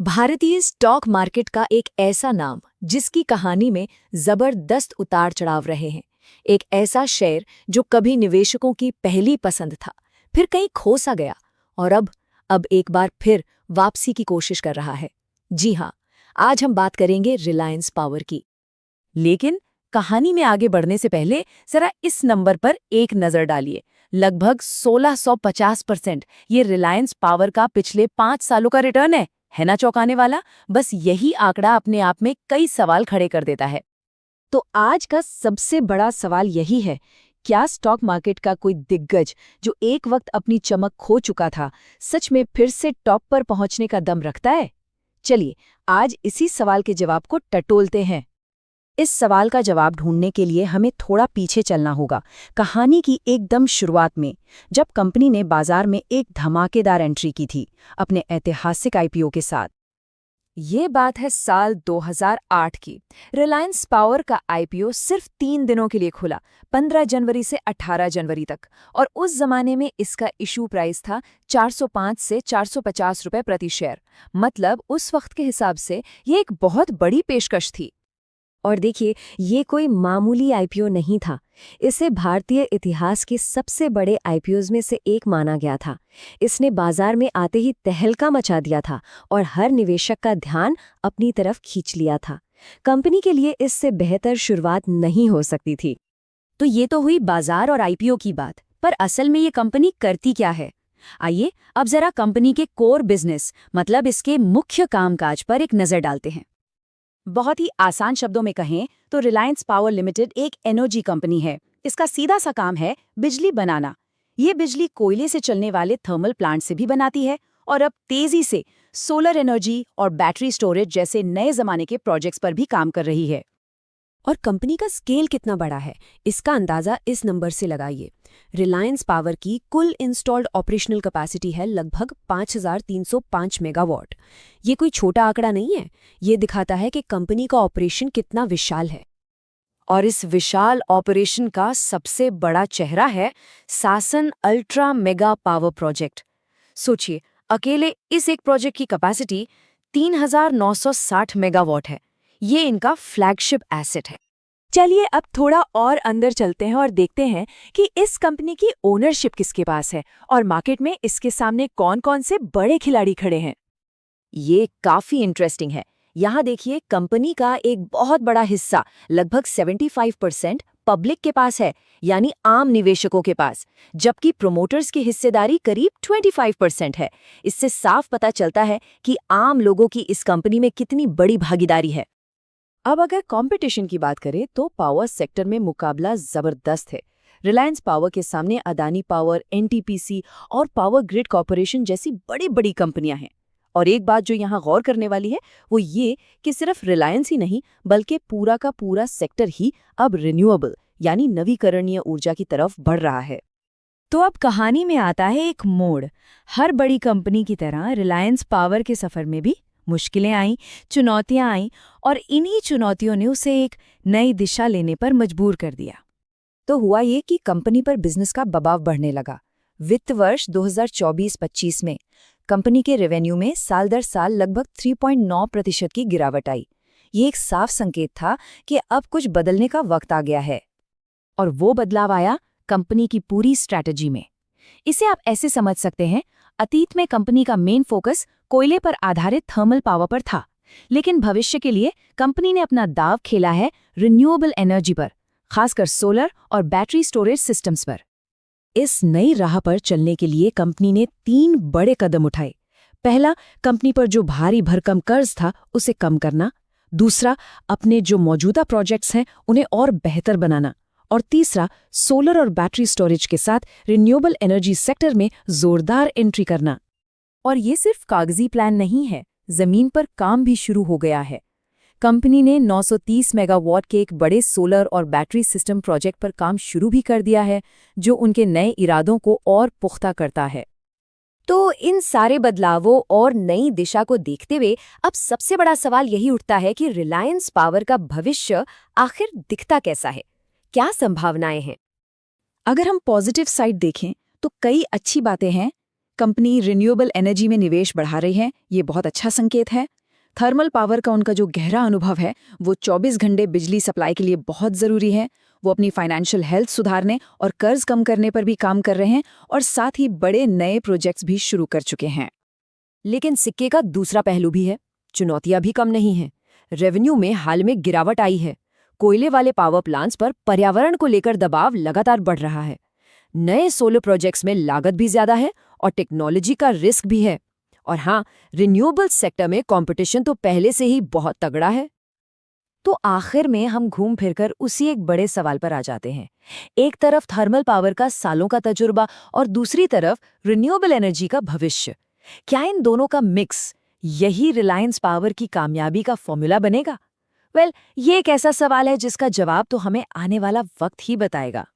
भारतीय stock market का एक ऐसा नाम जिसकी कहानी में जबरदस्त उतार चढ़ाव रहे हैं। एक ऐसा शेयर जो कभी निवेशकों की पहली पसंद था, फिर कहीं खो सा गया और अब एक बार फिर वापसी की कोशिश कर रहा है। जी हाँ, आज हम बात करेंगे रिलायंस पावर की। लेकिन कहानी में आगे बढ़ने से पहले जरा इस नंबर पर एक नजर डालिए। लगभग 1650% ये रिलायंस पावर का पिछले 5 सालों का रिटर्न है ना चौंकाने वाला। बस यही आंकड़ा अपने आप में कई सवाल खड़े कर देता है। तो आज का सबसे बड़ा सवाल यही है, क्या स्टॉक मार्केट का कोई दिग्गज जो एक वक्त अपनी चमक खो चुका था, सच में फिर से टॉप पर पहुंचने का दम रखता है? चलिए, आज इसी सवाल के जवाब को टटोलते हैं। इस सवाल का जवाब ढूंढने के लिए हमें थोड़ा पीछे चलना होगा, कहानी की एकदम शुरुआत में, जब कंपनी ने बाजार में एक धमाकेदार एंट्री की थी अपने ऐतिहासिक आईपीओ के साथ। ये बात है साल 2008 की। रिलायंस पावर का आईपीओ सिर्फ 3 दिनों के लिए खुला, 15 जनवरी से 18 जनवरी तक, और उस जमाने में इसका इशू प्राइस था 405 से 450 रुपए प्रति शेयर। मतलब उस वक्त के हिसाब से ये एक बहुत बड़ी पेशकश थी। और देखिए, ये कोई मामूली आईपीओ नहीं था। इसे भारतीय इतिहास के सबसे बड़े आईपीओज में से एक माना गया था। इसने बाजार में आते ही तहलका मचा दिया था और हर निवेशक का ध्यान अपनी तरफ खींच लिया था। कंपनी के लिए इससे बेहतर शुरुआत नहीं हो सकती थी। तो ये तो हुई बाजार और आईपीओ की बात, पर असल में ये कंपनी करती क्या है? आइए अब जरा कंपनी के कोर बिजनेस, मतलब इसके मुख्य कामकाज पर एक नजर डालते हैं। बहुत ही आसान शब्दों में कहें तो रिलायंस पावर लिमिटेड एक एनर्जी कंपनी है। इसका सीधा सा काम है बिजली बनाना। ये बिजली कोयले से चलने वाले थर्मल प्लांट से भी बनाती है और अब तेजी से सोलर एनर्जी और बैटरी स्टोरेज जैसे नए जमाने के प्रोजेक्ट्स पर भी काम कर रही है। और कंपनी का स्केल कितना बड़ा है, इसका अंदाजा इस नंबर से लगाइए। रिलायंस पावर की कुल इंस्टॉल्ड ऑपरेशनल कैपेसिटी है लगभग 5305 मेगावाट। ये कोई छोटा आंकड़ा नहीं है। ये दिखाता है कि कंपनी का ऑपरेशन कितना विशाल है। और इस विशाल ऑपरेशन का सबसे बड़ा चेहरा है सासन अल्ट्रा मेगा पावर प्रोजेक्ट। सोचिए, अकेले इस एक प्रोजेक्ट की कैपेसिटी 3960 मेगावाट है। ये इनका फ्लैगशिप एसेट है। चलिए अब थोड़ा और अंदर चलते हैं और देखते हैं कि इस कंपनी की ओनरशिप किसके पास है और मार्केट में इसके सामने कौन-कौन से बड़े खिलाड़ी खड़े हैं। ये काफी इंटरेस्टिंग है। यहाँ देखिए, कंपनी का एक बहुत बड़ा हिस्सा लगभग 75% पब्लिक के पास है, यानी आम निवेशकों के पास, जबकि प्रोमोटर्स की हिस्सेदारी करीब 25% है। इससे साफ पता चलता है कि आम लोगों की इस कंपनी में कितनी बड़ी भागीदारी है। अब अगर कंपटीशन की बात करें तो पावर सेक्टर में मुकाबला जबरदस्त है। रिलायंस पावर के सामने अदानी पावर, एनटीपीसी और पावर ग्रिड कॉर्पोरेशन जैसी बड़ी-बड़ी कंपनियां हैं। और एक बात जो यहाँ गौर करने वाली है वो ये कि सिर्फ रिलायंस ही नहीं, बल्कि पूरा का पूरा सेक्टर ही अब रिन्यूएबल यानी नवीकरणीय ऊर्जा की तरफ बढ़ रहा है। तो अब कहानी में आता है एक मोड़। हर बड़ी कंपनी की तरह रिलायंस पावर के सफर में भी मुश्किलें आईं, चुनौतियां आईं, और इन्हीं चुनौतियों ने उसे एक नई दिशा लेने पर मजबूर कर दिया। तो हुआ ये कि कंपनी पर बिजनेस का दबाव बढ़ने लगा। वित्त वर्ष 2024-25 में कंपनी के रेवेन्यू में साल दर साल लगभग 3.9% की गिरावट आई। ये एक साफ संकेत था कि अब कुछ बदलने का वक्त आ गया है। और वो बदलाव आया कंपनी की पूरी स्ट्रैटेजी में। इसे आप ऐसे समझ सकते हैं, अतीत में कंपनी का मेन फोकस कोयले पर आधारित थर्मल पावर पर था, लेकिन भविष्य के लिए कंपनी ने अपना दांव खेला है रिन्यूएबल एनर्जी पर, खासकर सोलर और बैटरी स्टोरेज सिस्टम्स पर। इस नई राह पर चलने के लिए कंपनी ने 3 बड़े कदम उठाए। पहला, कंपनी पर जो भारी भरकम कर्ज था उसे कम करना। दूसरा, अपने जो मौजूदा प्रोजेक्ट्स हैं उन्हें और बेहतर बनाना। और तीसरा, सोलर और बैटरी स्टोरेज के साथ रिन्यूएबल एनर्जी सेक्टर में जोरदार एंट्री करना। और ये सिर्फ कागजी प्लान नहीं है, जमीन पर काम भी शुरू हो गया है। कंपनी ने 930 मेगावाट के एक बड़े सोलर और बैटरी सिस्टम प्रोजेक्ट पर काम शुरू भी कर दिया है, जो उनके नए इरादों को और पुख्ता करता है। तो इन सारे बदलावों और नई दिशा को देखते हुए अब सबसे बड़ा सवाल यही उठता है कि रिलायंस पावर का भविष्य आखिर दिखता कैसा है? क्या संभावनाएं हैं? अगर हम पॉजिटिव साइड देखें तो कई अच्छी बातें हैं। कंपनी रिन्यूएबल एनर्जी में निवेश बढ़ा रही है, ये बहुत अच्छा संकेत है। थर्मल पावर का उनका जो गहरा अनुभव है वो 24 घंटे बिजली सप्लाई के लिए बहुत ज़रूरी है। वो अपनी फाइनेंशियल हेल्थ सुधारने और कर्ज कम करने पर भी काम कर रहे हैं और साथ ही बड़े नए प्रोजेक्ट्स भी शुरू कर चुके हैं। लेकिन सिक्के का दूसरा पहलू भी है, चुनौतियां भी कम नहीं हैं। रेवेन्यू में हाल में गिरावट आई है। कोयले वाले पावर प्लांट्स पर पर्यावरण को लेकर दबाव लगातार बढ़ रहा है। नए सोलर प्रोजेक्ट्स में लागत भी ज्यादा है और टेक्नोलॉजी का रिस्क भी है। और हाँ, रिन्यूएबल सेक्टर में कंपटीशन तो पहले से ही बहुत तगड़ा है। तो आखिर में हम घूम फिरकर उसी एक बड़े सवाल पर आ जाते हैं। एक तरफ थर्मल पावर का सालों का तजुर्बा और दूसरी तरफ रिन्यूएबल एनर्जी का भविष्य। क्या इन दोनों का मिक्स यही रिलायंस पावर की कामयाबी का फॉर्मूला बनेगा? ये एक ऐसा सवाल है जिसका जवाब तो हमें आने वाला वक्त ही बताएगा।